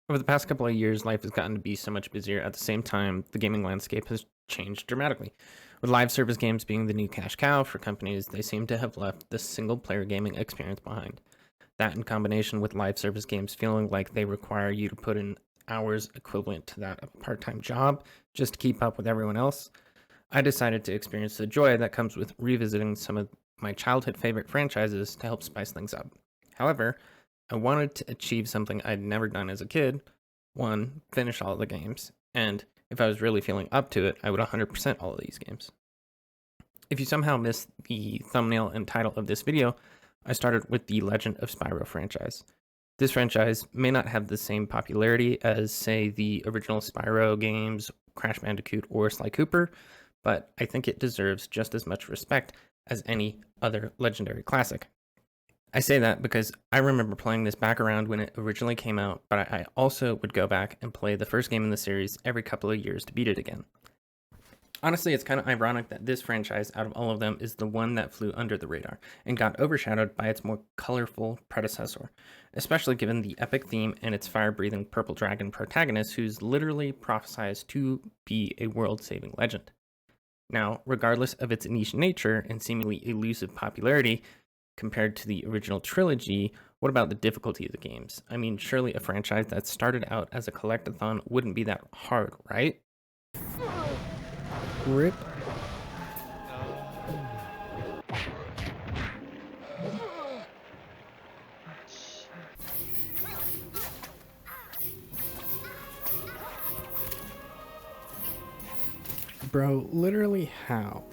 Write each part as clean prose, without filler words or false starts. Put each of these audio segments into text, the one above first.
Over the past couple of years, life has gotten to be so much busier. At the same time, the gaming landscape has changed dramatically. With live service games being the new cash cow for companies, they seem to have left the single player gaming experience behind. That, in combination with live service games feeling like they require you to put in hours equivalent to that of a part time job just to keep up with everyone else, I decided to experience the joy that comes with revisiting some of my childhood favorite franchises to help spice things up. However, I wanted to achieve something I'd never done as a kid. One, finish all of the games, and if I was really feeling up to it, I would 100% all of these games. If you somehow missed the thumbnail and title of this video, I started with the Legend of Spyro franchise. This franchise may not have the same popularity as, say, the original Spyro games, Crash Bandicoot, or Sly Cooper, but I think it deserves just as much respect as any other legendary classic. I say that because I remember playing this back around when it originally came out, but I also would go back and play the first game in the series every couple of years to beat it again. Honestly, it's kind of ironic that this franchise, out of all of them, is the one that flew under the radar and got overshadowed by its more colorful predecessor, especially given the epic theme and its fire-breathing purple dragon protagonist who's literally prophesized to be a world-saving legend. Now, regardless of its niche nature and seemingly elusive popularity compared to the original trilogy, what about the difficulty of the games? I mean, surely a franchise that started out as a collectathon wouldn't be that hard, right? Rip. Bro, literally how?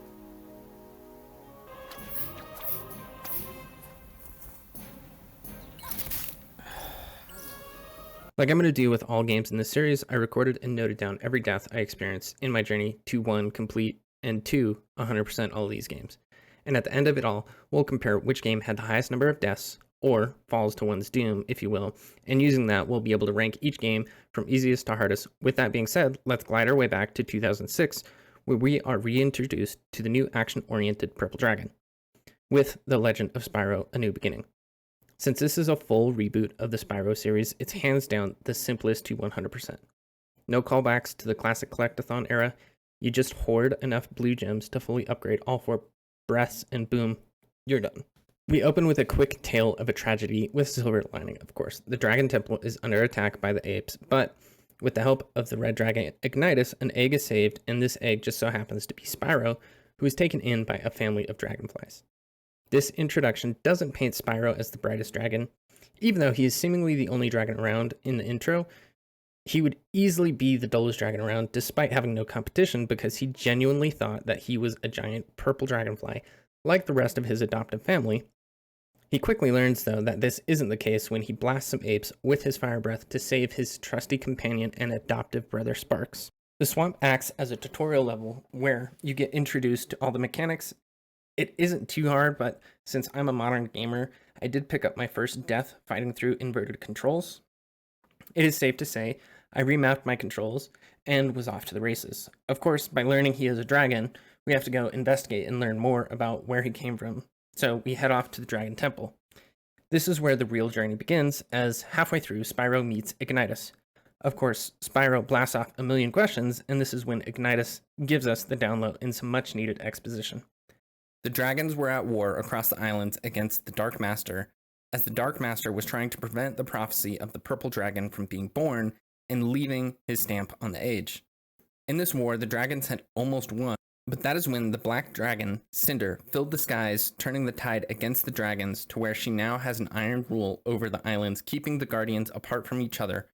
Like I'm going to do with all games in this series, I recorded and noted down every death I experienced in my journey to 1, complete, and 2, 100% all of these games. And at the end of it all, we'll compare which game had the highest number of deaths, or falls to one's doom, if you will, and using that, we'll be able to rank each game from easiest to hardest. With that being said, let's glide our way back to 2006, where we are reintroduced to the new action-oriented Purple Dragon, with The Legend of Spyro: A New Beginning. Since this is a full reboot of the Spyro series, it's hands down the simplest to 100%. No callbacks to the classic collectathon era, you just hoard enough blue gems to fully upgrade all 4 breaths and boom, you're done. We open with a quick tale of a tragedy with silver lining, of course. The Dragon Temple is under attack by the apes, but with the help of the red dragon Ignitus, an egg is saved, and this egg just so happens to be Spyro, who is taken in by a family of dragonflies. This introduction doesn't paint Spyro as the brightest dragon. Even though he is seemingly the only dragon around in the intro, he would easily be the dullest dragon around despite having no competition because he genuinely thought that he was a giant purple dragonfly, like the rest of his adoptive family. He quickly learns, though, that this isn't the case when he blasts some apes with his fire breath to save his trusty companion and adoptive brother Sparks. The swamp acts as a tutorial level where you get introduced to all the mechanics. It isn't too hard, but since I'm a modern gamer, I did pick up my first death fighting through inverted controls. It is safe to say I remapped my controls and was off to the races. Of course, by learning he is a dragon, we have to go investigate and learn more about where he came from. So we head off to the Dragon Temple. This is where the real journey begins, as halfway through, Spyro meets Ignitus. Of course, Spyro blasts off a million questions, and this is when Ignitus gives us the download and some much needed exposition. The dragons were at war across the islands against the Dark Master, as the Dark Master was trying to prevent the prophecy of the Purple Dragon from being born and leaving his stamp on the age. In this war, the dragons had almost won, but that is when the Black Dragon, Cinder, filled the skies, turning the tide against the dragons to where she now has an iron rule over the islands, keeping the Guardians apart from each other,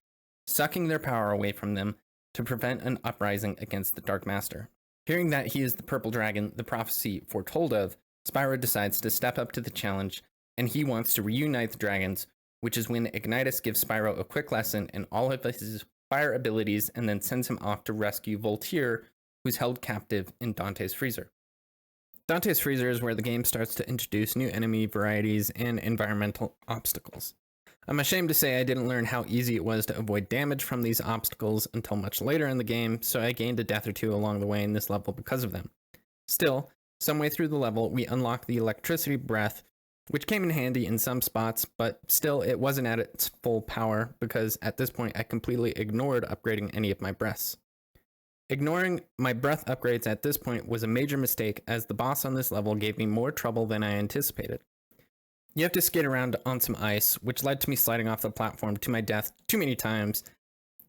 sucking their power away from them to prevent an uprising against the Dark Master. Hearing that he is the Purple Dragon the prophecy foretold of, Spyro decides to step up to the challenge, and he wants to reunite the dragons, which is when Ignitus gives Spyro a quick lesson in all of his fire abilities and then sends him off to rescue Voltaire, who's held captive in Dante's Freezer. Dante's Freezer is where the game starts to introduce new enemy varieties and environmental obstacles. I'm ashamed to say I didn't learn how easy it was to avoid damage from these obstacles until much later in the game, so I gained a death or two along the way in this level because of them. Still, some way through the level, we unlock the electricity breath, which came in handy in some spots, but still it wasn't at its full power because at this point I completely ignored upgrading any of my breaths. Ignoring my breath upgrades at this point was a major mistake, as the boss on this level gave me more trouble than I anticipated. You have to skate around on some ice, which led to me sliding off the platform to my death too many times.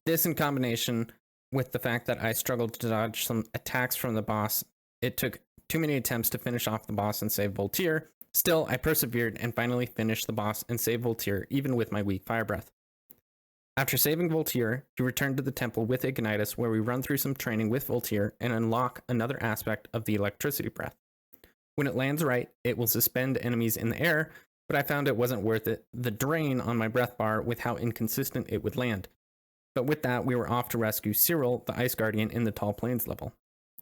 This, in combination with the fact that I struggled to dodge some attacks from the boss, it took too many attempts to finish off the boss and save Voltaire. Still, I persevered and finally finished the boss and saved Voltaire, even with my weak fire breath. After saving Voltaire, you return to the temple with Ignitus, where we run through some training with Voltaire and unlock another aspect of the electricity breath. When it lands right, it will suspend enemies in the air, but I found it wasn't worth it, the drain on my breath bar with how inconsistent it would land. But with that, we were off to rescue Cyril, the Ice Guardian, in the Tall Plains level.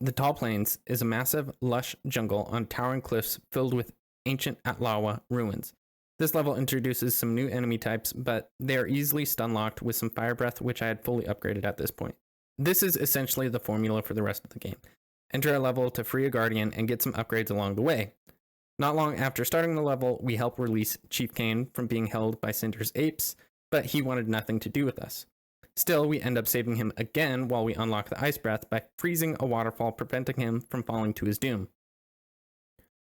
The Tall Plains is a massive, lush jungle on towering cliffs filled with ancient Atlawa ruins. This level introduces some new enemy types, but they are easily stun-locked with some fire breath, which I had fully upgraded at this point. This is essentially the formula for the rest of the game. Enter a level to free a guardian and get some upgrades along the way. Not long after starting the level, we help release Chief Kane from being held by Cinder's apes, but he wanted nothing to do with us. Still, we end up saving him again while we unlock the ice breath by freezing a waterfall, preventing him from falling to his doom.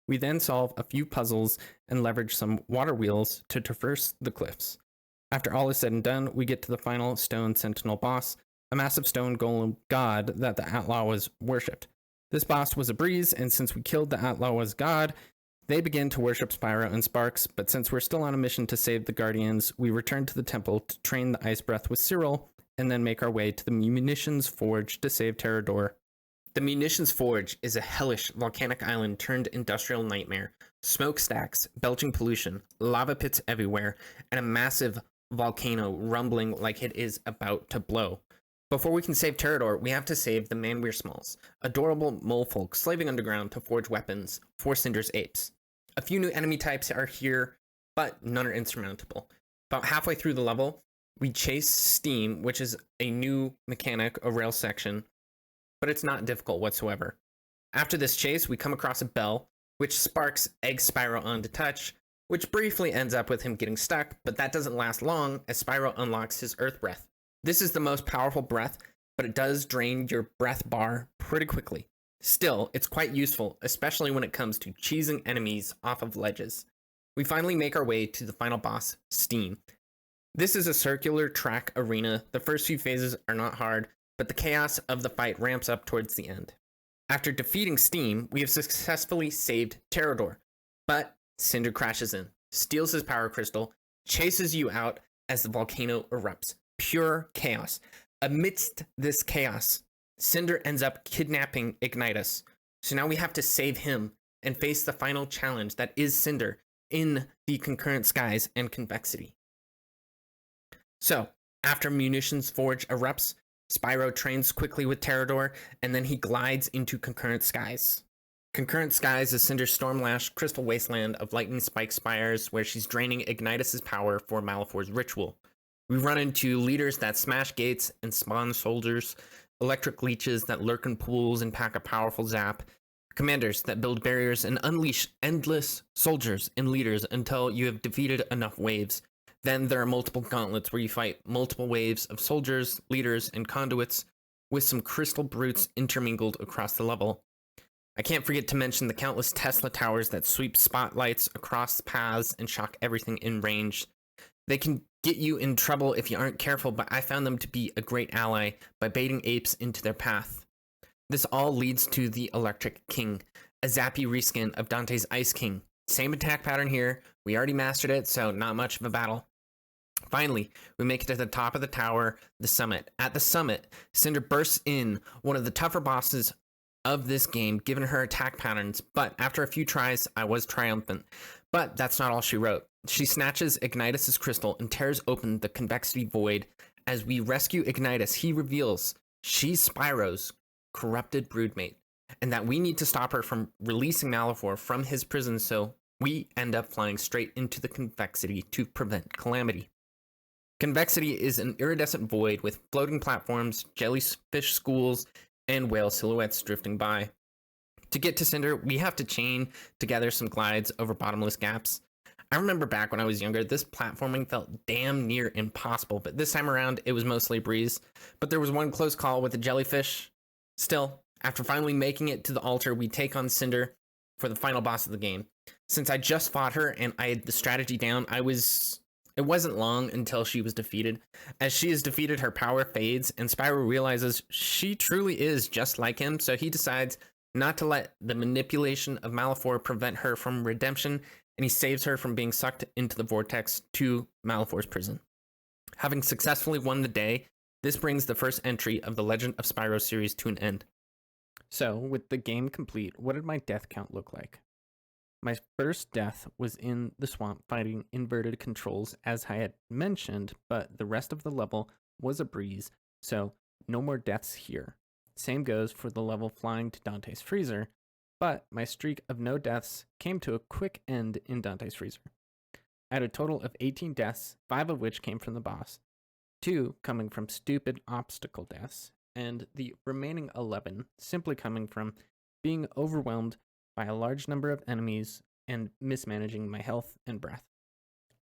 We then solve a few puzzles and leverage some water wheels to traverse the cliffs. After all is said and done, we get to the final Stone Sentinel boss, a massive stone golem god that the Atlawas worshipped. This boss was a breeze, and since we killed the Atlawas god, they begin to worship Spyro and Sparks, but since we're still on a mission to save the Guardians, we return to the temple to train the Ice Breath with Cyril, and then make our way to the Munitions Forge to save Terrador. The Munitions Forge is a hellish volcanic island turned industrial nightmare. Smokestacks, belching pollution, lava pits everywhere, and a massive volcano rumbling like it is about to blow. Before we can save Terrador, we have to save the Manweir-Smalls, adorable mole folk slaving underground to forge weapons for Cinder's apes. A few new enemy types are here, but none are insurmountable. About halfway through the level, we chase Steam, which is a new mechanic, a rail section, but it's not difficult whatsoever. After this chase, we come across a bell, which Sparks eggs Spyro on to touch, which briefly ends up with him getting stuck, but that doesn't last long as Spyro unlocks his Earth Breath. This is the most powerful breath, but it does drain your breath bar pretty quickly. Still, it's quite useful, especially when it comes to cheesing enemies off of ledges. We finally make our way to the final boss, Steam. This is a circular track arena. The first few phases are not hard, but the chaos of the fight ramps up towards the end. After defeating Steam, we have successfully saved Terrador, but Cinder crashes in, steals his power crystal, chases you out as the volcano erupts. Pure chaos. Amidst this chaos, Cinder ends up kidnapping Ignitus. So now we have to save him and face the final challenge that is Cinder in the concurrent skies and convexity. So, after Munitions Forge erupts, Spyro trains quickly with Terrador, and then he glides into Concurrent Skies. Concurrent Skies is Cinder's storm-lashed crystal wasteland of lightning spike spires where she's draining Ignitus' power for Malefor's ritual. We run into leaders that smash gates and spawn soldiers, electric leeches that lurk in pools and pack a powerful zap, commanders that build barriers and unleash endless soldiers and leaders until you have defeated enough waves. Then there are multiple gauntlets where you fight multiple waves of soldiers, leaders, and conduits with some crystal brutes intermingled across the level. I can't forget to mention the countless Tesla towers that sweep spotlights across paths and shock everything in range. They can get you in trouble if you aren't careful, but I found them to be a great ally by baiting apes into their path. This all leads to the Electric King, a zappy reskin of Dante's Ice King. Same attack pattern here, we already mastered it, so not much of a battle. Finally, we make it to the top of the tower, the summit. At the summit, Cinder bursts in, one of the tougher bosses of this game, given her attack patterns, but after a few tries, I was triumphant. But that's not all she wrote. She snatches Ignitus' crystal and tears open the convexity void. As we rescue Ignitus, he reveals she's Spyro's corrupted broodmate, and that we need to stop her from releasing Malefor from his prison, so we end up flying straight into the convexity to prevent calamity. Convexity is an iridescent void with floating platforms, jellyfish schools, and whale silhouettes drifting by. To get to Cinder, we have to chain together some glides over bottomless gaps. I remember back when I was younger, this platforming felt damn near impossible, but this time around, it was mostly a breeze. But there was one close call with the jellyfish. Still, after finally making it to the altar, we take on Cinder for the final boss of the game. Since I just fought her and I had the strategy down, it wasn't long until she was defeated. As she is defeated, her power fades, and Spyro realizes she truly is just like him, so he decides not to let the manipulation of Malefor prevent her from redemption, and he saves her from being sucked into the vortex to Malefor's prison. Having successfully won the day, this brings the first entry of the Legend of Spyro series to an end. So, with the game complete, what did my death count look like? My first death was in the swamp fighting inverted controls, as I had mentioned, but the rest of the level was a breeze, so no more deaths here. Same goes for the level flying to Dante's Freezer, but my streak of no deaths came to a quick end in Dante's Freezer. I had a total of 18 deaths, 5 of which came from the boss, 2 coming from stupid obstacle deaths, and the remaining 11 simply coming from being overwhelmed by a large number of enemies and mismanaging my health and breath.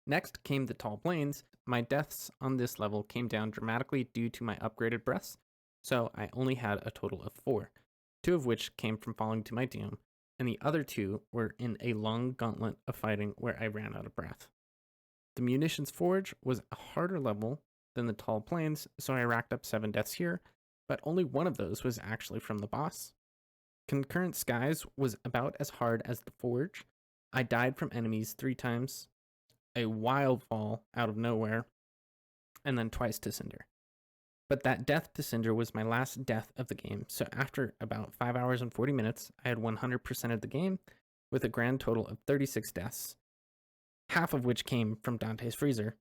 Next came the tall plains. My deaths on this level came down dramatically due to my upgraded breaths, so I only had a total of 4, 2 of which came from falling to my doom, and the other 2 were in a long gauntlet of fighting where I ran out of breath. The munitions forge was a harder level than the tall plains, so I racked up 7 deaths here, but only one of those was actually from the boss. Concurrent Skies was about as hard as the Forge. I died from enemies 3 times, a wild fall out of nowhere, and then twice to Cinder. But that death to Cinder was my last death of the game, so after about 5 hours and 40 minutes, I had 100% of the game, with a grand total of 36 deaths, half of which came from Dante's Freezer.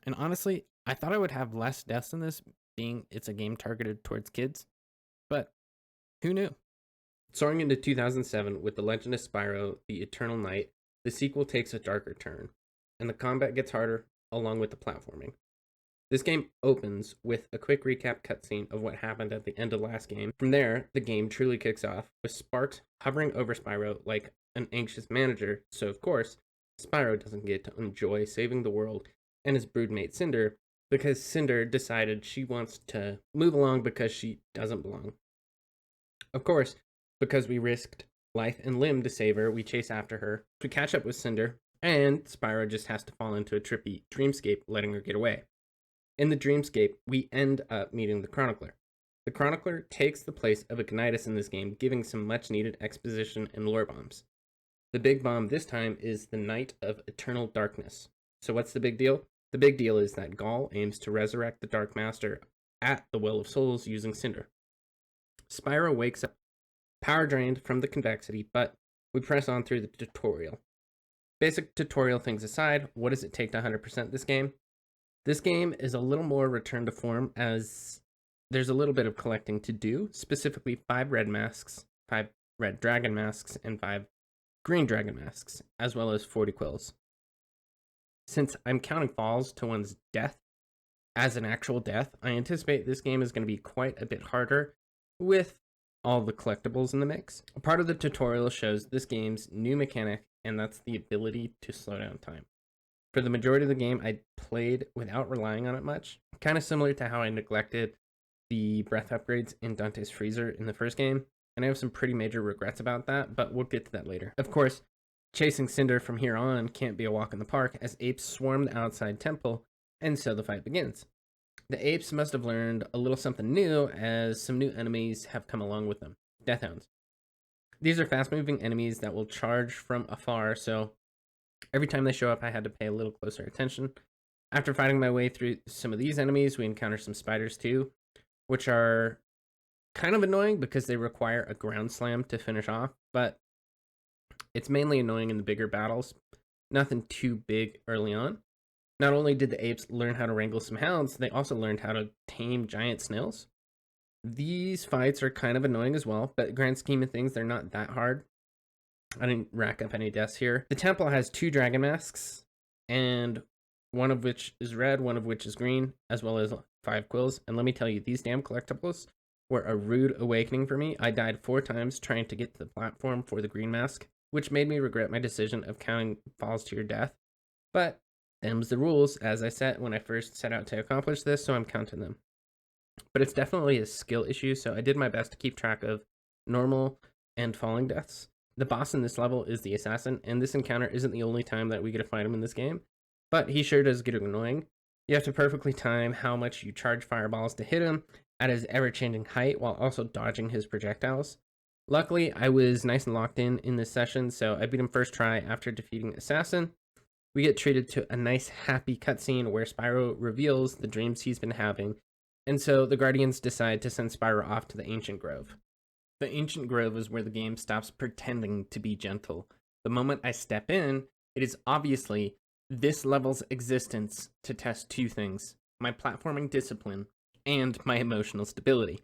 And honestly, I thought I would have less deaths in this, being it's a game targeted towards kids, but who knew? Soaring into 2007 with The Legend of Spyro, The Eternal Night, the sequel takes a darker turn, and the combat gets harder, along with the platforming. This game opens with a quick recap cutscene of what happened at the end of the last game. From there, the game truly kicks off, with Sparks hovering over Spyro like an anxious manager, so of course, Spyro doesn't get to enjoy saving the world and his broodmate Cinder, because Cinder decided she wants to move along because she doesn't belong. Of course, because we risked life and limb to save her, we chase after her. We catch up with Cinder, and Spyro just has to fall into a trippy dreamscape, letting her get away. In the dreamscape, we end up meeting the Chronicler. The Chronicler takes the place of Ignitus in this game, giving some much-needed exposition and lore bombs. The big bomb this time is the Night of Eternal Darkness. So what's the big deal? The big deal is that Gaul aims to resurrect the Dark Master at the Well of Souls using Cinder. Spyro wakes up power drained from the convexity, but we press on through the tutorial. Basic tutorial things aside, what does it take to 100% this game? This game is a little more return to form, as there's a little bit of collecting to do, specifically 5 red masks, 5 red dragon masks, and 5 green dragon masks, as well as 40 quills. Since I'm counting falls to one's death as an actual death, I anticipate this game is going to be quite a bit harder with all the collectibles in the mix. A part of the tutorial shows this game's new mechanic, and that's the ability to slow down time. For the majority of the game, I played without relying on it much, kind of similar to how I neglected the breath upgrades in Dante's Freezer in the first game, and I have some pretty major regrets about that, but we'll get to that later. Of course, chasing Cinder from here on can't be a walk in the park, as apes swarm the outside temple, and so the fight begins. The apes must have learned a little something new, as some new enemies have come along with them. Deathhounds. These are fast-moving enemies that will charge from afar, so every time they show up, I had to pay a little closer attention. After fighting my way through some of these enemies, we encounter some spiders too, which are kind of annoying because they require a ground slam to finish off, but it's mainly annoying in the bigger battles. Nothing too big early on. Not only did the apes learn how to wrangle some hounds, they also learned how to tame giant snails. These fights are kind of annoying as well, but grand scheme of things, they're not that hard. I didn't rack up any deaths here. The temple has 2 dragon masks, and one of which is red, one of which is green, as well as 5 quills. And let me tell you, these damn collectibles were a rude awakening for me. I died 4 times trying to get to the platform for the green mask, which made me regret my decision of counting falls to your death. But them's the rules, as I said when I first set out to accomplish this, so I'm counting them. But it's definitely a skill issue, so I did my best to keep track of normal and falling deaths. The boss in this level is the assassin, and this encounter isn't the only time that we get to fight him in this game, but he sure does get annoying. You have to perfectly time how much you charge fireballs to hit him at his ever-changing height while also dodging his projectiles. Luckily, I was nice and locked in this session, so I beat him first try after defeating Assassin. We get treated to a nice, happy cutscene where Spyro reveals the dreams he's been having, and so the Guardians decide to send Spyro off to the Ancient Grove. The Ancient Grove is where the game stops pretending to be gentle. The moment I step in, it is obviously this level's existence to test two things: my platforming discipline and my emotional stability.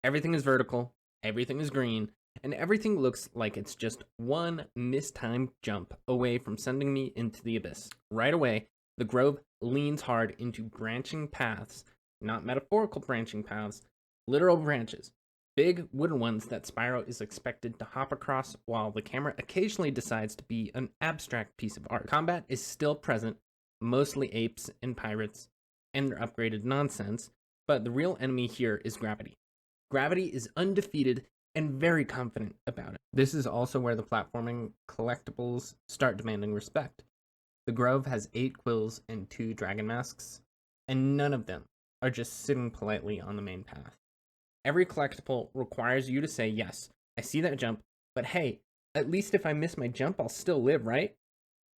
Everything is vertical, everything is green, and everything looks like it's just one mistimed jump away from sending me into the abyss. Right away, the grove leans hard into branching paths, not metaphorical branching paths, literal branches. Big wooden ones that Spyro is expected to hop across, while the camera occasionally decides to be an abstract piece of art. Combat is still present, mostly apes and pirates, and their upgraded nonsense, but the real enemy here is gravity. Gravity is undefeated and very confident about it. This is also where the platforming collectibles start demanding respect. The Grove has 8 quills and 2 dragon masks, and none of them are just sitting politely on the main path. Every collectible requires you to say, yes, I see that jump, but hey, at least if I miss my jump, I'll still live, right?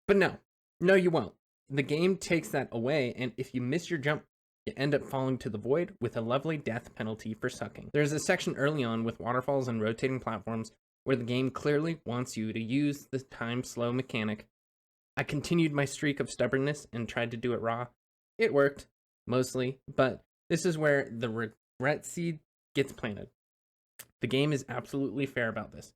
But no, you won't. The game takes that away, and if you miss your jump, you end up falling to the void with a lovely death penalty for sucking. There's a section early on with waterfalls and rotating platforms where the game clearly wants you to use the time slow mechanic. I continued my streak of stubbornness and tried to do it raw. It worked, mostly, but this is where the regret seed gets planted. The game is absolutely fair about this.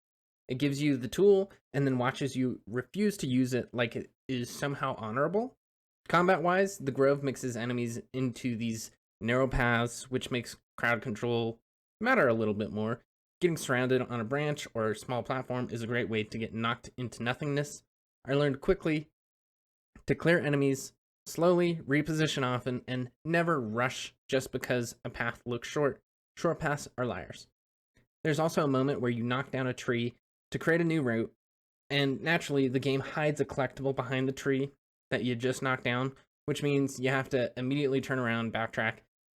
It gives you the tool and then watches you refuse to use it like it is somehow honorable. Combat-wise, the Grove mixes enemies into these narrow paths, which makes crowd control matter a little bit more. Getting surrounded on a branch or a small platform is a great way to get knocked into nothingness. I learned quickly to clear enemies slowly, reposition often, and never rush just because a path looks short. Short paths are liars. There's also a moment where you knock down a tree to create a new route, and naturally the game hides a collectible behind the tree that you just knocked down, which means you have to immediately turn around, backtrack,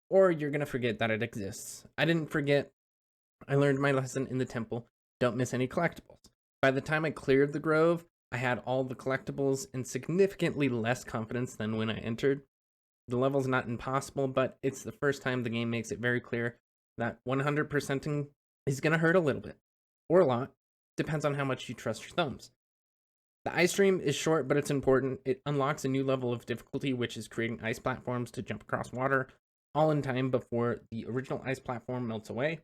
or you're going to forget that it exists. I didn't forget. I learned my lesson in the temple. Don't miss any collectibles. By the time I cleared the grove, I had all the collectibles and significantly less confidence than when I entered. The level's not impossible, but it's the first time the game makes it very clear that 100%ing is going to hurt a little bit, or a lot. Depends on how much you trust your thumbs. The ice stream is short, but it's important. It unlocks a new level of difficulty, which is creating ice platforms to jump across water, all in time before the original ice platform melts away.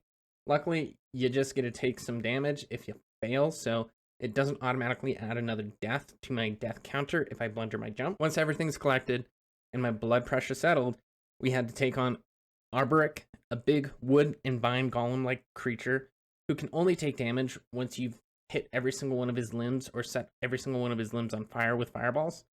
Luckily, you just get to take some damage if you fail, so it doesn't automatically add another death to my death counter if I blunder my jump. Once everything's collected and my blood pressure settled, we had to take on Arboric, a big wood and vine golem-like creature who can only take damage once you've hit every single one of his limbs or set every single one of his limbs on fire with fireballs.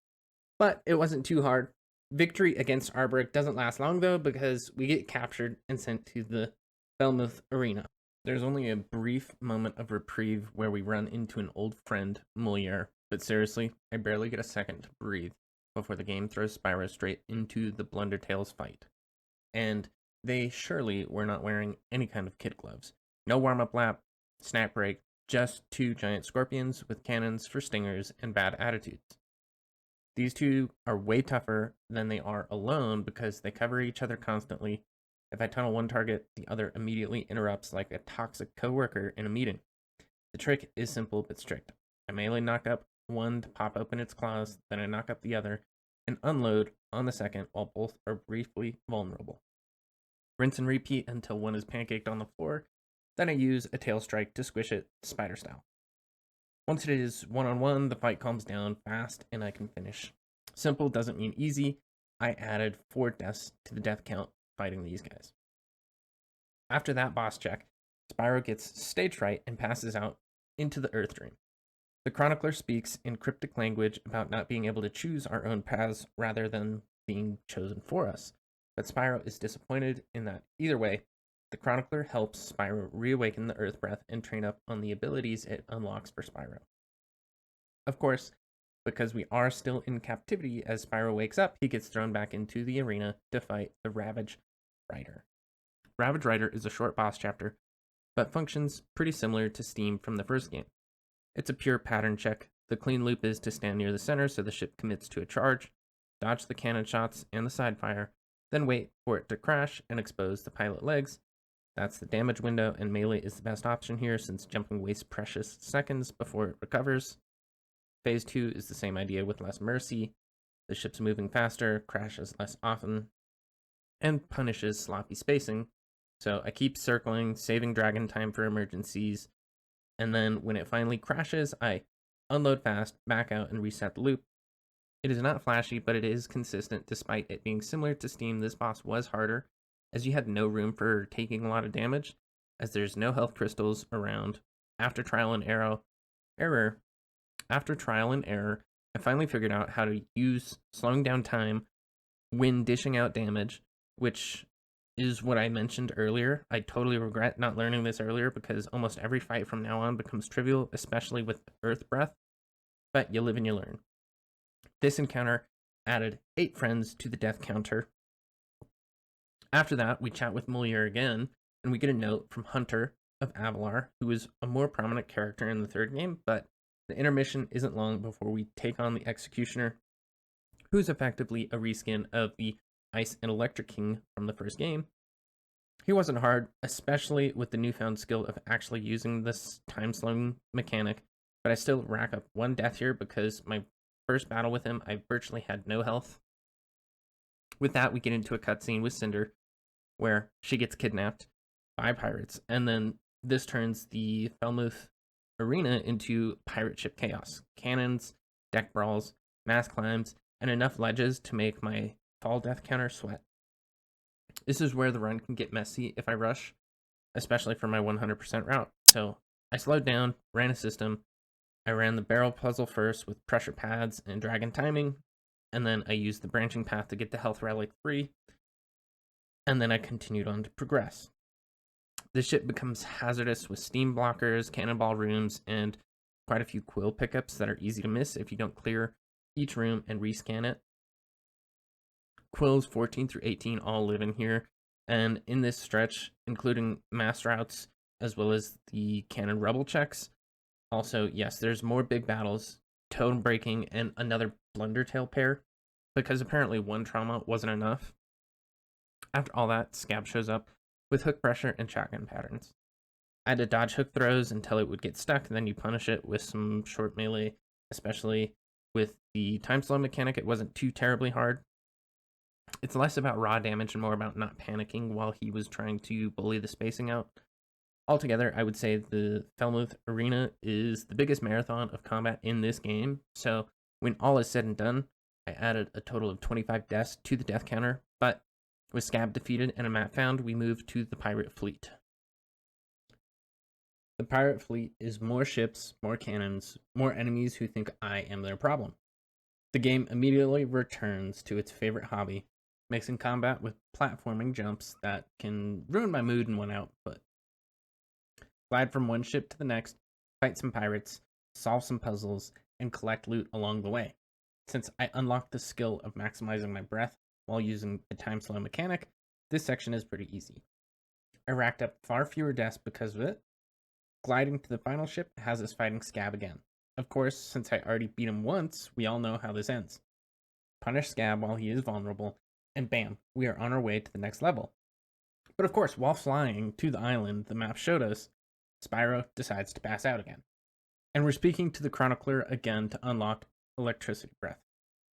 But it wasn't too hard. Victory against Arboric doesn't last long though, because we get captured and sent to the Belmuth Arena. There's only a brief moment of reprieve where we run into an old friend, Moliere, but seriously, I barely get a second to breathe before the game throws Spyro straight into the Blundertails fight. And they surely were not wearing any kind of kid gloves. No warm-up lap, snap break, just 2 giant scorpions with cannons for stingers and bad attitudes. These two are way tougher than they are alone because they cover each other constantly. If I tunnel one target, the other immediately interrupts like a toxic coworker in a meeting. The trick is simple but strict. I melee knock up one to pop open its claws, then I knock up the other and unload on the second while both are briefly vulnerable. Rinse and repeat until one is pancaked on the floor. Then I use a tail strike to squish it spider style. Once it is one-on-one, the fight calms down fast and I can finish. Simple doesn't mean easy. I added 4 deaths to the death count fighting these guys. After that boss check, Spyro gets stage fright and passes out into the Earth Dream. The chronicler speaks in cryptic language about not being able to choose our own paths rather than being chosen for us. But Spyro is disappointed in that either way, the chronicler helps Spyro reawaken the Earth Breath and train up on the abilities it unlocks for Spyro. Of course, because we are still in captivity as Spyro wakes up, he gets thrown back into the arena to fight the Ravage Rider. Ravage Rider is a short boss chapter, but functions pretty similar to Steam from the first game. It's a pure pattern check. The clean loop is to stand near the center so the ship commits to a charge, dodge the cannon shots and the side fire, then wait for it to crash and expose the pilot legs. That's the damage window, and melee is the best option here since jumping wastes precious seconds before it recovers. Phase 2 is the same idea with less mercy. The ship's moving faster, crashes less often, and punishes sloppy spacing. So I keep circling, saving dragon time for emergencies, and then when it finally crashes, I unload fast, back out, and reset the loop. It is not flashy, but it is consistent. Despite it being similar to Steam, this boss was harder, as you had no room for taking a lot of damage, as there's no health crystals around. After trial and error, I finally figured out how to use slowing down time when dishing out damage, which is what I mentioned earlier. I totally regret not learning this earlier because almost every fight from now on becomes trivial, especially with Earth Breath, but you live and you learn. This encounter added 8 friends to the death counter. After that, we chat with Moliere again, and we get a note from Hunter of Avalar, who is a more prominent character in the third game, but the intermission isn't long before we take on the Executioner, who's effectively a reskin of the Ice and Electric King from the first game. He wasn't hard, especially with the newfound skill of actually using this time slowing mechanic, but I still rack up 1 death here because my first battle with him, I virtually had no health. With that, we get into a cutscene with Cinder, where she gets kidnapped by pirates, and then this turns the Falmouth arena into pirate ship chaos. Cannons, deck brawls, mass climbs, and enough ledges to make my fall death counter sweat. This is where the run can get messy if I rush, especially for my 100% route. So I slowed down, ran a system. I ran the barrel puzzle first with pressure pads and dragon timing, and then I used the branching path to get the health relic free, and then I continued on to progress. The ship becomes hazardous with steam blockers, cannonball rooms, and quite a few quill pickups that are easy to miss if you don't clear each room and rescan it. Quills 14 through 18 all live in here, and in this stretch, including mass routes as well as the cannon rebel checks. Also, yes, there's more big battles, totem breaking, and another blundertail pair, because apparently 1 trauma wasn't enough. After all that, Scab shows up with hook pressure and shotgun patterns. I had to dodge hook throws until it would get stuck, and then you punish it with some short melee, especially with the time slow mechanic. It wasn't too terribly hard. It's less about raw damage and more about not panicking while he was trying to bully the spacing out. Altogether, I would say the Falmouth Arena is the biggest marathon of combat in this game, so when all is said and done, I added a total of 25 deaths to the death counter, but with Scab defeated and a map found, we moved to the pirate fleet. The pirate fleet is more ships, more cannons, more enemies who think I am their problem. The game immediately returns to its favorite hobby, mixing combat with platforming jumps that can ruin my mood in one output. Glide from one ship to the next, fight some pirates, solve some puzzles, and collect loot along the way. Since I unlocked the skill of maximizing my breath while using the time slow mechanic, this section is pretty easy. I racked up far fewer deaths because of it. Gliding to the final ship has us fighting Scab again. Of course, since I already beat him once, we all know how this ends. Punish Scab while he is vulnerable, and bam, we are on our way to the next level. But of course, while flying to the island the map showed us, Spyro decides to pass out again. And we're speaking to the Chronicler again to unlock Electricity Breath.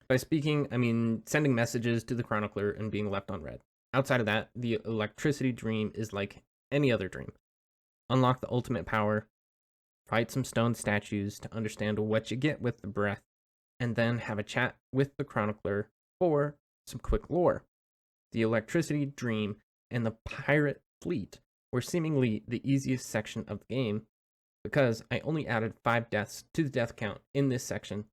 By speaking, I mean sending messages to the Chronicler and being left on red. Outside of that, the Electricity Dream is like any other dream. Unlock the ultimate power, fight some stone statues to understand what you get with the breath, and then have a chat with the Chronicler for some quick lore. The Electricity Dream and the Pirate Fleet were seemingly the easiest section of the game, because I only added 5 deaths to the death count in this section,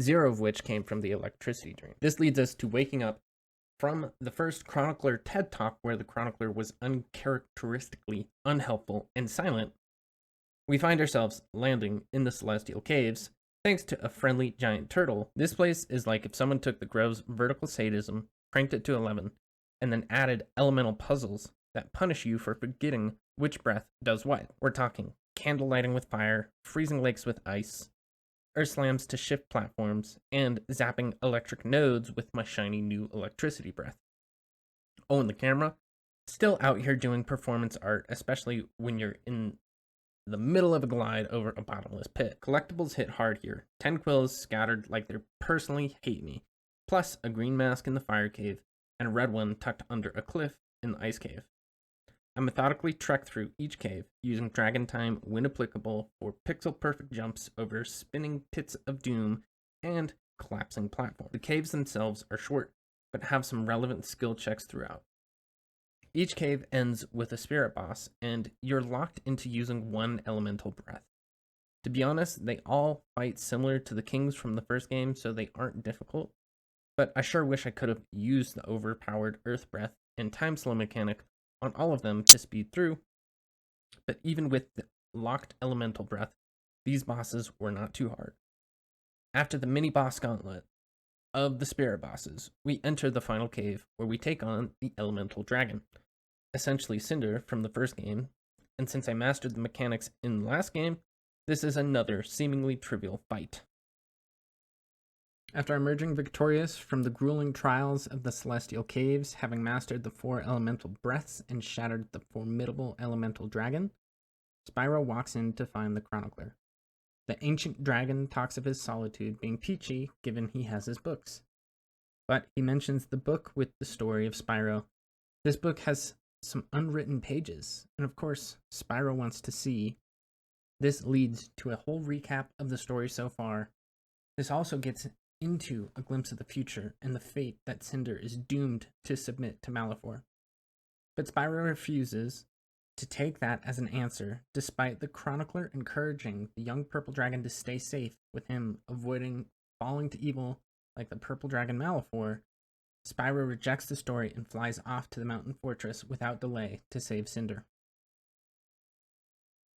0 of which came from the electricity drain. This leads us to waking up from the first Chronicler TED Talk, where the Chronicler was uncharacteristically unhelpful and silent. We find ourselves landing in the Celestial Caves, thanks to a friendly giant turtle. This place is like if someone took the Grove's vertical sadism, cranked it to 11, and then added elemental puzzles that punish you for forgetting which breath does what. We're talking candle lighting with fire, freezing lakes with ice, earth slams to shift platforms, and zapping electric nodes with my shiny new electricity breath. Oh, and the camera? Still out here doing performance art, especially when you're in the middle of a glide over a bottomless pit. Collectibles hit hard here. 10 quills scattered like they personally hate me, plus a green mask in the fire cave, and a red one tucked under a cliff in the ice cave. I methodically trek through each cave, using Dragon Time when applicable for pixel-perfect jumps over spinning pits of doom and collapsing platforms. The caves themselves are short, but have some relevant skill checks throughout. Each cave ends with a spirit boss, and you're locked into using one elemental breath. To be honest, they all fight similar to the kings from the first game, so they aren't difficult, but I sure wish I could have used the overpowered earth breath and time slow mechanic on all of them to speed through. But even with the locked elemental breath, these bosses were not too hard. After the mini boss gauntlet of the spirit bosses, we enter the final cave where we take on the elemental dragon, essentially Cinder from the first game, and since I mastered the mechanics in the last game, this is another seemingly trivial fight. After emerging victorious from the grueling trials of the Celestial Caves, having mastered the 4 elemental breaths and shattered the formidable elemental dragon, Spyro walks in to find the Chronicler. The ancient dragon talks of his solitude being peachy, given he has his books. But he mentions the book with the story of Spyro. This book has some unwritten pages, and of course, Spyro wants to see. This leads to a whole recap of the story so far. This also gets into a glimpse of the future and the fate that Cinder is doomed to submit to Malefor. But Spyro refuses to take that as an answer, despite the Chronicler encouraging the young purple dragon to stay safe, with him avoiding falling to evil like the purple dragon Malefor. Spyro rejects the story and flies off to the mountain fortress without delay to save Cinder.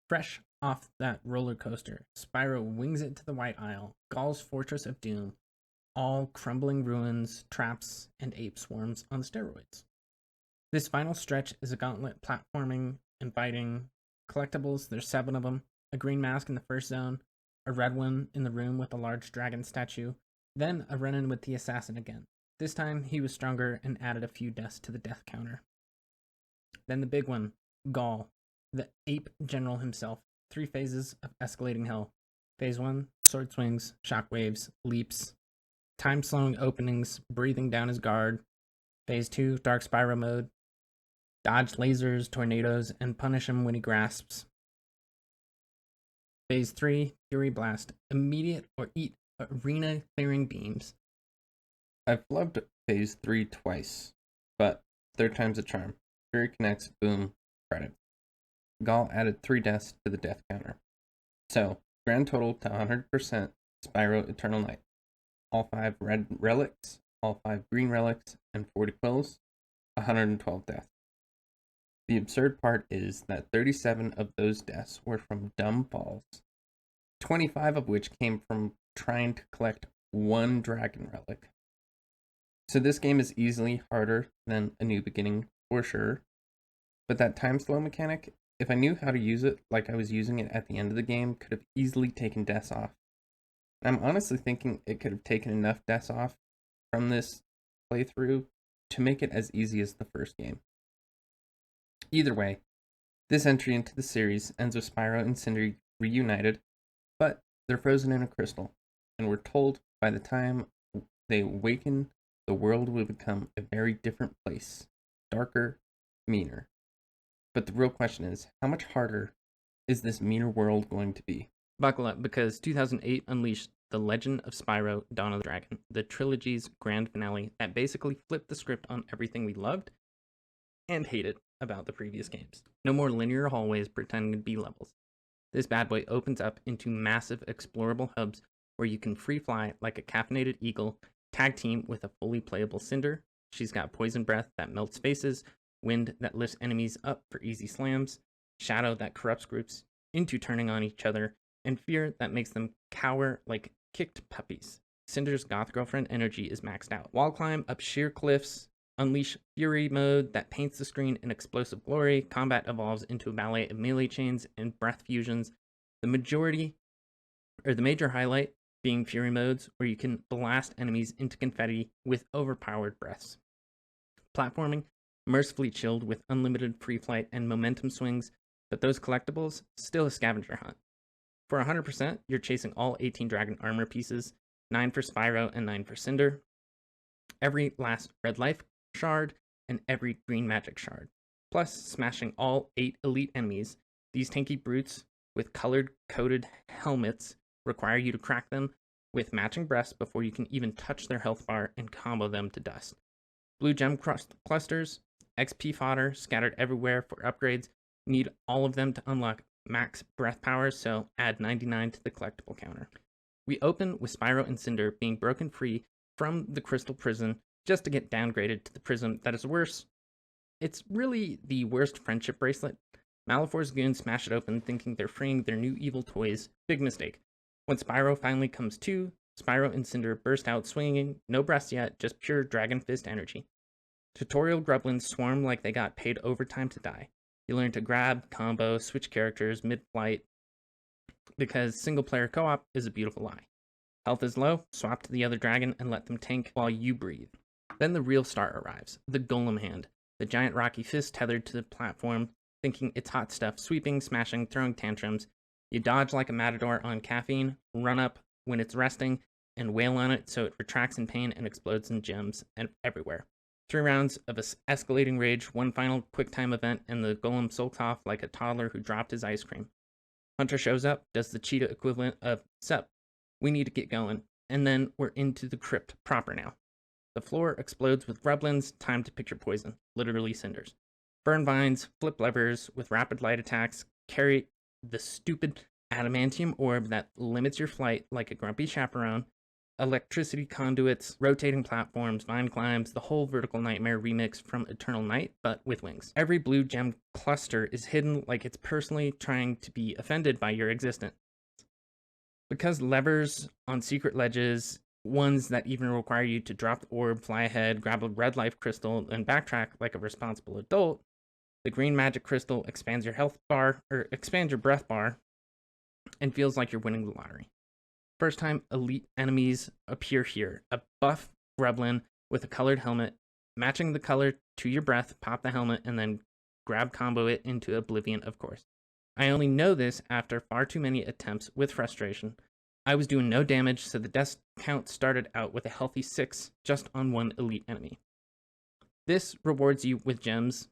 Fresh off that roller coaster, Spyro wings it to the White Isle, Gaul's Fortress of Doom, all crumbling ruins, traps, and ape swarms on steroids. This final stretch is a gauntlet platforming and fighting. Collectibles, there's 7 of them, a green mask in the first zone, a red one in the room with a large dragon statue, then a run-in with the assassin again. This time, he was stronger and added a few deaths to the death counter. Then the big one, Gaul, the ape general himself. 3 phases of escalating hell. Phase 1, sword swings, shockwaves, leaps, time-slowing openings, breathing down his guard. Phase 2, Dark Spyro mode. Dodge lasers, tornadoes, and punish him when he grasps. Phase 3, Fury Blast. Immediate or eat arena-clearing beams. I've flubbed Phase 3 twice, but 3rd time's a charm. Fury connects, boom, credit. Gaul added 3 deaths to the death counter. So, grand total to 100% Spyro Eternal Night. All 5 red relics, all 5 green relics, and 40 quills, 112 deaths. The absurd part is that 37 of those deaths were from dumb falls, 25 of which came from trying to collect 1 dragon relic. So this game is easily harder than A New Beginning, for sure, but that time slow mechanic, if I knew how to use it like I was using it at the end of the game, could have easily taken deaths off. I'm honestly thinking it could have taken enough deaths off from this playthrough to make it as easy as the first game. Either way, this entry into the series ends with Spyro and Cinder reunited, but they're frozen in a crystal, and we're told by the time they awaken, the world will become a very different place, darker, meaner. But the real question is, how much harder is this meaner world going to be? Buckle up, because 2008 unleashed The Legend of Spyro Dawn of the Dragon, the trilogy's grand finale that basically flipped the script on everything we loved and hated about the previous games. No more linear hallways pretending to be levels. this bad boy opens up into massive explorable hubs where you can free fly like a caffeinated eagle, tag team with a fully playable Cinder. She's got poison breath that melts faces, wind that lifts enemies up for easy slams, shadow that corrupts groups into turning on each other, and fear that makes them cower like kicked puppies. Cinder's goth girlfriend energy is maxed out. Wall climb up sheer cliffs, unleash fury mode that paints the screen in explosive glory, combat evolves into a ballet of melee chains and breath fusions. The major highlight being fury modes where you can blast enemies into confetti with overpowered breaths. Platforming, mercifully chilled with unlimited free flight and momentum swings, but those collectibles, still a scavenger hunt. For 100%, you're chasing all 18 dragon armor pieces, 9 for Spyro and 9 for Cinder, every last red life shard, and every green magic shard, plus smashing all 8 elite enemies. These tanky brutes with colored coated helmets require you to crack them with matching breasts before you can even touch their health bar and combo them to dust. Blue gem clusters, XP fodder scattered everywhere for upgrades. Need all of them to unlock max breath power, so add 99 to the collectible counter. We open with Spyro and Cinder being broken free from the crystal prison just to get downgraded to the prism that is worse. It's really the worst friendship bracelet. Malefor's goons smash it open thinking they're freeing their new evil toys. Big mistake. When Spyro finally comes to, Spyro and Cinder burst out swinging, no breaths yet, just pure Dragon Fist energy. Tutorial grublins swarm like they got paid overtime to die. You learn to grab, combo, switch characters mid-flight, because single-player co-op is a beautiful lie. Health is low, swap to the other dragon and let them tank while you breathe. Then the real star arrives, the Golem Hand, the giant rocky fist tethered to the platform, thinking it's hot stuff, sweeping, smashing, throwing tantrums. You dodge like a matador on caffeine, run up when it's resting, and wail on it so it retracts in pain and explodes in gems and everywhere. 3 rounds of escalating rage, one final quick time event, and the golem sulks off like a toddler who dropped his ice cream. Hunter shows up, does the cheetah equivalent of, "Sup, we need to get going," and then we're into the crypt proper now. The floor explodes with grublins, time to pick your poison, literally cinders. Burn vines, flip levers with rapid light attacks, carry the stupid adamantium orb that limits your flight like a grumpy chaperone, electricity conduits, rotating platforms, vine climbs, the whole Vertical Nightmare remix from Eternal Night, but with wings. Every blue gem cluster is hidden like it's personally trying to be offended by your existence. Because levers on secret ledges, ones that even require you to drop the orb, fly ahead, grab a red life crystal, and backtrack like a responsible adult, the green magic crystal expands your health bar, or expands your breath bar, and feels like you're winning the lottery. First time elite enemies appear here. A buff grublin with a colored helmet, matching the color to your breath, pop the helmet, and then grab combo it into oblivion, of course. I only know this after far too many attempts with frustration. I was doing no damage, so the death count started out with a healthy 6 just on one elite enemy. This rewards you with gems,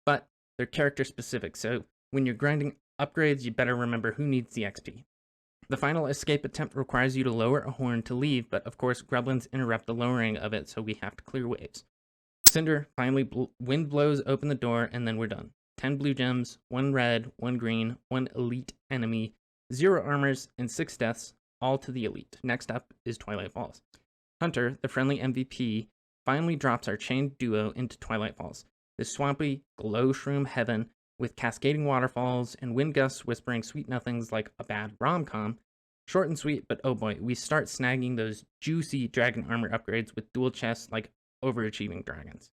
but they're character specific, so when you're grinding upgrades, you better remember who needs the XP. The final escape attempt requires you to lower a horn to leave, but of course grublins interrupt the lowering of it, so we have to clear waves. Cinder finally wind blows open the door, and then we're done. 10 blue gems, 1 red, 1 green, 1 elite enemy, 0 armors, and 6 deaths, all to the elite. Next up is Twilight Falls. Hunter, the friendly MVP, finally drops our chained duo into Twilight Falls, this swampy glow shroom heaven with cascading waterfalls and wind gusts whispering sweet nothings like a bad rom-com. Short and sweet, but oh boy, we start snagging those juicy dragon armor upgrades with dual chests like overachieving dragons.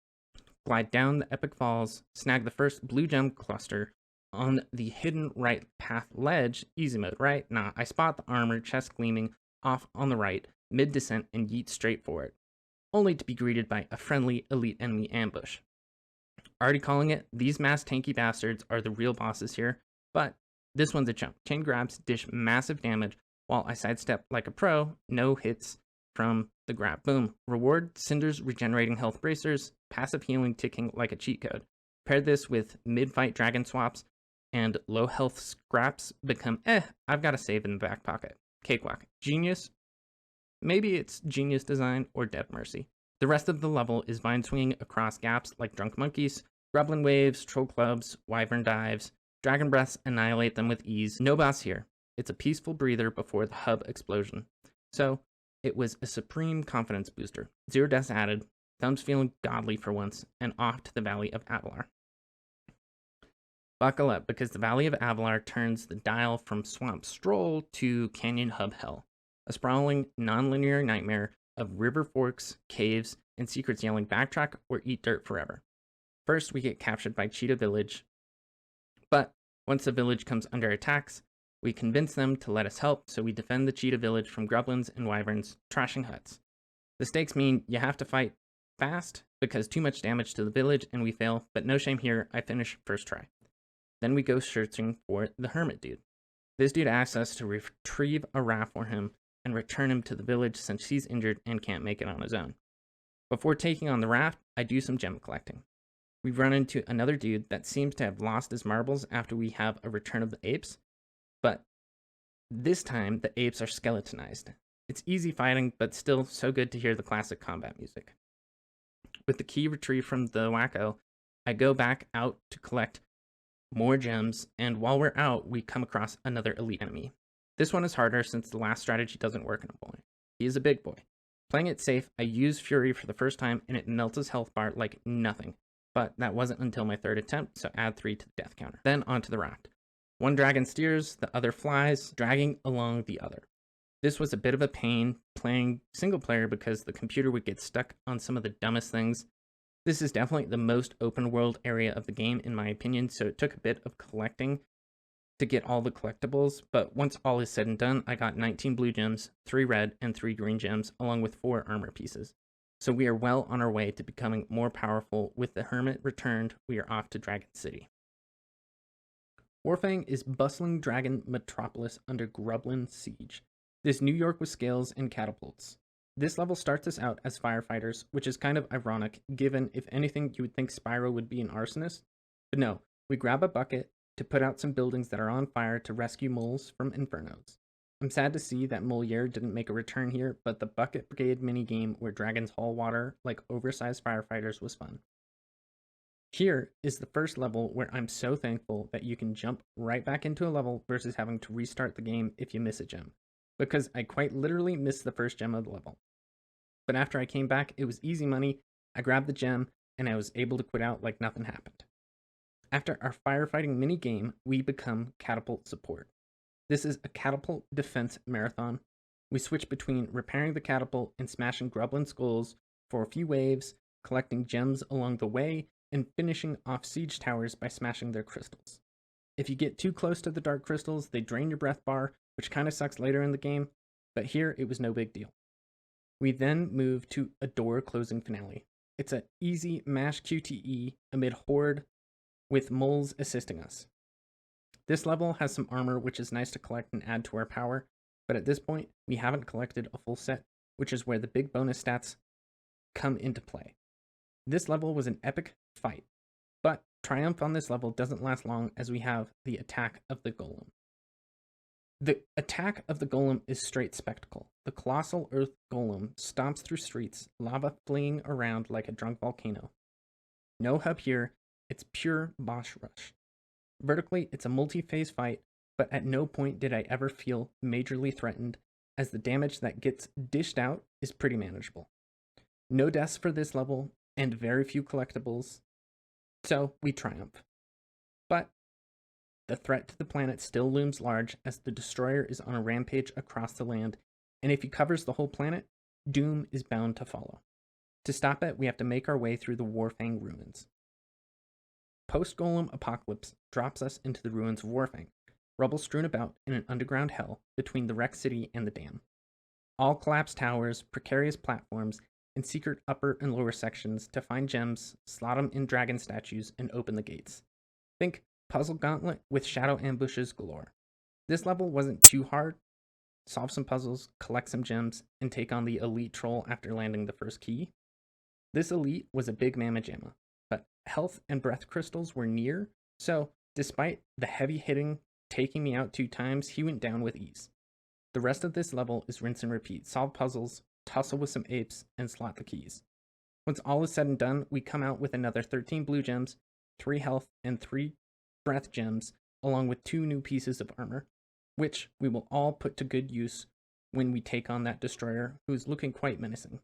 Glide down the epic falls, snag the first blue gem cluster on the hidden right path ledge, easy mode, right? Nah, I spot the armor, chest gleaming off on the right, mid-descent, and yeet straight for it, only to be greeted by a friendly elite enemy ambush. Already calling it, these mass tanky bastards are the real bosses here, but this one's a chump. Chain grabs dish massive damage while I sidestep like a pro, no hits from the grab. Boom. Reward Cinder's regenerating health bracers, passive healing ticking like a cheat code. Pair this with mid-fight dragon swaps, and low health scraps become, I've got a save in the back pocket. Cakewalk. Genius? Maybe it's genius design or dev mercy. The rest of the level is vine swinging across gaps like drunk monkeys, grublin waves, troll clubs, wyvern dives, Dragon breaths annihilate them with ease. No boss here. It's a peaceful breather before the hub explosion. So, it was a supreme confidence booster. 0 deaths added, thumbs feeling godly for once, and off to the Valley of Avalar. Buckle up, because the Valley of Avalar turns the dial from Swamp Stroll to Canyon Hub Hell, a sprawling, non-linear nightmare of river forks, caves, and secrets yelling backtrack or eat dirt forever. First, we get captured by Cheetah Village, but once the village comes under attacks, we convince them to let us help, so we defend the Cheetah Village from grublins and wyverns, trashing huts. The stakes mean you have to fight fast, because too much damage to the village and we fail, but no shame here, I finish first try. Then we go searching for the hermit dude. This dude asks us to retrieve a raft for him and return him to the village since he's injured and can't make it on his own. Before taking on the raft, I do some gem collecting. We run into another dude that seems to have lost his marbles after we have a return of the apes, but this time the apes are skeletonized. It's easy fighting, but still so good to hear the classic combat music. With the key retrieved from the wacko, I go back out to collect more gems, and while we're out, we come across another elite enemy. This one is harder since the last strategy doesn't work on a boy. He is a big boy. Playing it safe, I use Fury for the first time, and it melts his health bar like nothing. But that wasn't until my third attempt, so add 3 to the death counter. Then onto the raft. One dragon steers, the other flies, dragging along the other. This was a bit of a pain playing single player because the computer would get stuck on some of the dumbest things. This is definitely the most open world area of the game in my opinion, so it took a bit of collecting to get all the collectibles, but once all is said and done, I got 19 blue gems, 3 red, and 3 green gems, along with 4 armor pieces. So we are well on our way to becoming more powerful. With the hermit returned, we are off to Dragon City. Warfang is bustling dragon metropolis under Grublin siege. This New York with scales and catapults. This level starts us out as firefighters, which is kind of ironic, given if anything you would think Spyro would be an arsonist. But no, we grab a bucket to put out some buildings that are on fire to rescue moles from infernos. I'm sad to see that Moliere didn't make a return here, but the Bucket Brigade minigame where dragons haul water like oversized firefighters was fun. Here is the first level where I'm so thankful that you can jump right back into a level versus having to restart the game if you miss a gem, because I quite literally missed the first gem of the level. But after I came back, it was easy money, I grabbed the gem, and I was able to quit out like nothing happened. After our firefighting minigame, we become catapult support. This is a catapult defense marathon. We switch between repairing the catapult and smashing grublin skulls for a few waves, collecting gems along the way, and finishing off siege towers by smashing their crystals. If you get too close to the dark crystals, they drain your breath bar, which kind of sucks later in the game, but here it was no big deal. We then move to a door closing finale. It's an easy mash QTE amid horde with moles assisting us. This level has some armor which is nice to collect and add to our power, but at this point we haven't collected a full set, which is where the big bonus stats come into play. This level was an epic fight, but triumph on this level doesn't last long as we have the attack of the golem. The attack of the golem is straight spectacle. The colossal earth golem stomps through streets, lava fleeing around like a drunk volcano. No hub here, it's pure boss rush. Vertically, it's a multi-phase fight, but at no point did I ever feel majorly threatened, as the damage that gets dished out is pretty manageable. No deaths for this level, and very few collectibles, so we triumph. But the threat to the planet still looms large as the destroyer is on a rampage across the land, and if he covers the whole planet, doom is bound to follow. To stop it, we have to make our way through the Warfang ruins. Post-Golem Apocalypse drops us into the ruins of Warfang, rubble strewn about in an underground hell between the wrecked city and the dam. All collapsed towers, precarious platforms, and secret upper and lower sections to find gems, slot them in dragon statues, and open the gates. Think puzzle gauntlet with shadow ambushes galore. This level wasn't too hard. Solve some puzzles, collect some gems, and take on the elite troll after landing the first key. This elite was a big mamma jamma, but health and breath crystals were near, so despite the heavy hitting taking me out 2 times, he went down with ease. The rest of this level is rinse and repeat. Solve puzzles, tussle with some apes, and slot the keys. Once all is said and done, we come out with another 13 blue gems, 3 health, and 3 breath gems, along with 2 new pieces of armor, which we will all put to good use when we take on that destroyer, who is looking quite menacing.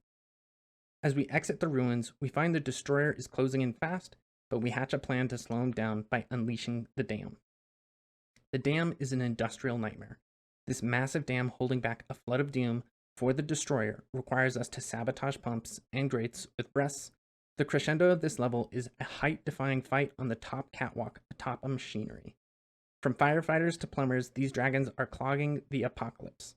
As we exit the ruins, we find the destroyer is closing in fast, but we hatch a plan to slow him down by unleashing the dam. The dam is an industrial nightmare. This massive dam holding back a flood of doom for the destroyer requires us to sabotage pumps and grates with breaths. The crescendo of this level is a height-defying fight on the top catwalk atop a machinery. From firefighters to plumbers, these dragons are clogging the apocalypse.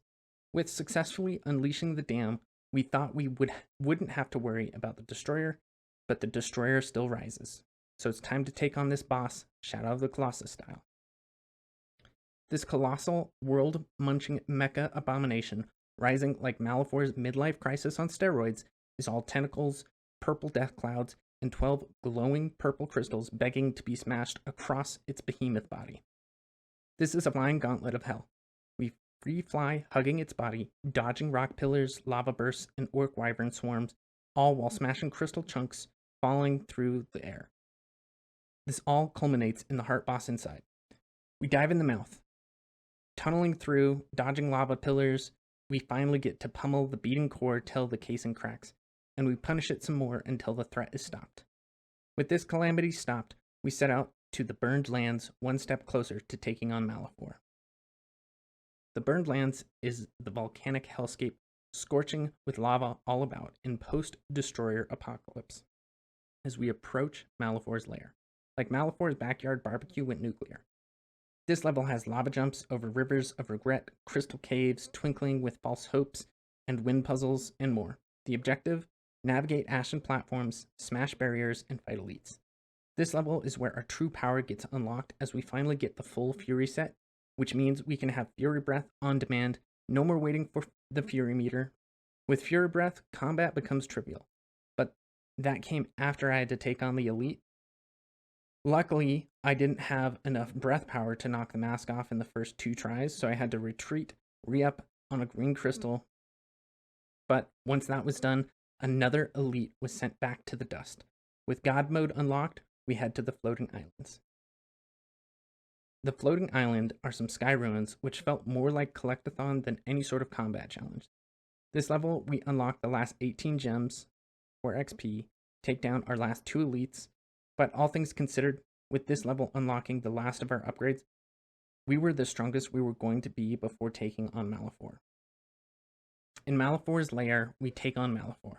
With successfully unleashing the dam, we thought we wouldn't have to worry about the destroyer, but the destroyer still rises. So it's time to take on this boss, Shadow of the Colossus style. This colossal, world-munching mecha abomination, rising like Malefor's midlife crisis on steroids, is all tentacles, purple death clouds, and 12 glowing purple crystals begging to be smashed across its behemoth body. This is a flying gauntlet of hell. We free fly, hugging its body, dodging rock pillars, lava bursts, and orc wyvern swarms, all while smashing crystal chunks falling through the air. This all culminates in the heart boss inside. We dive in the mouth. Tunneling through, dodging lava pillars, we finally get to pummel the beating core till the casing cracks, and we punish it some more until the threat is stopped. With this calamity stopped, we set out to the Burned Lands, one step closer to taking on Malefor. The Burned Lands is the volcanic hellscape, scorching with lava all about in post-destroyer apocalypse. As we approach Malefor's lair, like Malefor's backyard barbecue went nuclear. This level has lava jumps over rivers of regret, crystal caves twinkling with false hopes, and wind puzzles, and more. The objective? Navigate ashen platforms, smash barriers, and fight elites. This level is where our true power gets unlocked as we finally get the full Fury set, which means we can have Fury Breath on demand, no more waiting for the Fury meter. With Fury Breath, combat becomes trivial, but that came after I had to take on the elite. Luckily, I didn't have enough breath power to knock the mask off in the first 2 tries, so I had to retreat, re-up on a green crystal. But once that was done, another elite was sent back to the dust. With God mode unlocked, we head to the floating islands. The floating island are some sky ruins, which felt more like collectathon than any sort of combat challenge. This level, we unlock the last 18 gems for XP, take down our last 2 elites, but all things considered, with this level unlocking the last of our upgrades, we were the strongest we were going to be before taking on Malefor. In Malefor's lair, we take on Malefor,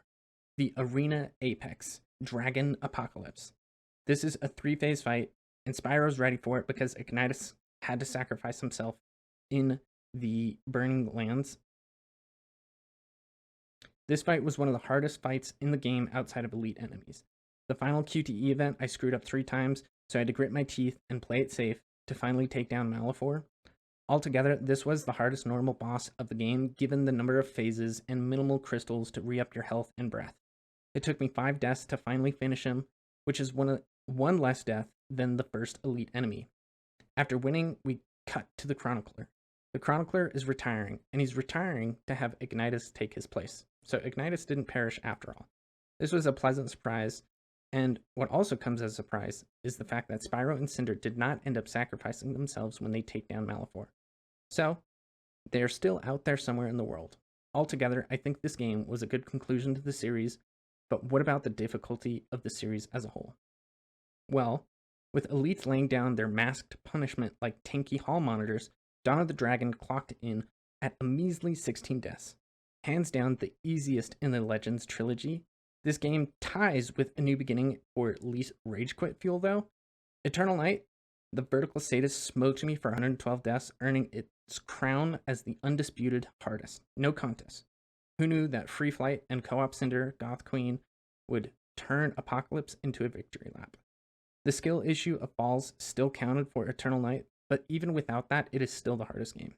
the arena apex, dragon apocalypse. This is a 3-phase fight, and Spyro's ready for it because Ignitus had to sacrifice himself in the Burning Lands. This fight was one of the hardest fights in the game outside of elite enemies. The final QTE event I screwed up 3 times, so I had to grit my teeth and play it safe to finally take down Malefor. Altogether, this was the hardest normal boss of the game, given the number of phases and minimal crystals to re-up your health and breath. It took me 5 deaths to finally finish him, which is one less death than the first elite enemy. After winning, we cut to the Chronicler. The Chronicler is retiring, and he's retiring to have Ignitus take his place. So Ignitus didn't perish after all. This was a pleasant surprise, and what also comes as a surprise is the fact that Spyro and Cinder did not end up sacrificing themselves when they take down Malefor. So, they are still out there somewhere in the world. Altogether, I think this game was a good conclusion to the series, but what about the difficulty of the series as a whole? Well, with elites laying down their masked punishment like tanky hall monitors, Dawn of the Dragon clocked in at a measly 16 deaths. Hands down the easiest in the Legends trilogy. This game ties with A New Beginning for least rage quit fuel though. Eternal Night, the vertical sadist smoked me for 112 deaths, earning its crown as the undisputed hardest. No contest. Who knew that Free Flight and Co-op Cinder Goth Queen would turn Apocalypse into a victory lap? The skill issue of falls still counted for Eternal Night, but even without that, it is still the hardest game.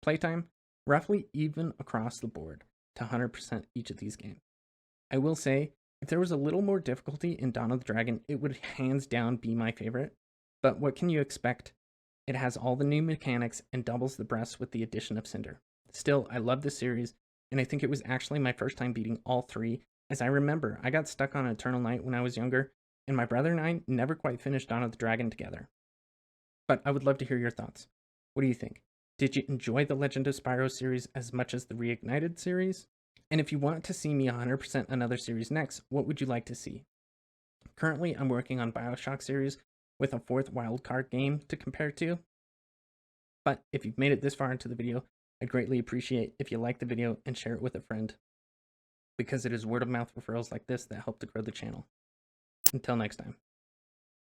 Playtime, roughly even across the board to 100% each of these games. I will say, if there was a little more difficulty in Dawn of the Dragon, it would hands down be my favorite. But what can you expect? It has all the new mechanics and doubles the breaths with the addition of Cinder. Still, I love this series, and I think it was actually my first time beating all 3, as I remember I got stuck on Eternal Night when I was younger, and my brother and I never quite finished Dawn of the Dragon together. But I would love to hear your thoughts. What do you think? Did you enjoy the Legend of Spyro series as much as the Reignited series? And if you want to see me 100% another series next, what would you like to see? Currently, I'm working on Bioshock series with a 4th wildcard game to compare to. But if you've made it this far into the video, I'd greatly appreciate if you like the video and share it with a friend, because it is word of mouth referrals like this that help to grow the channel. Until next time.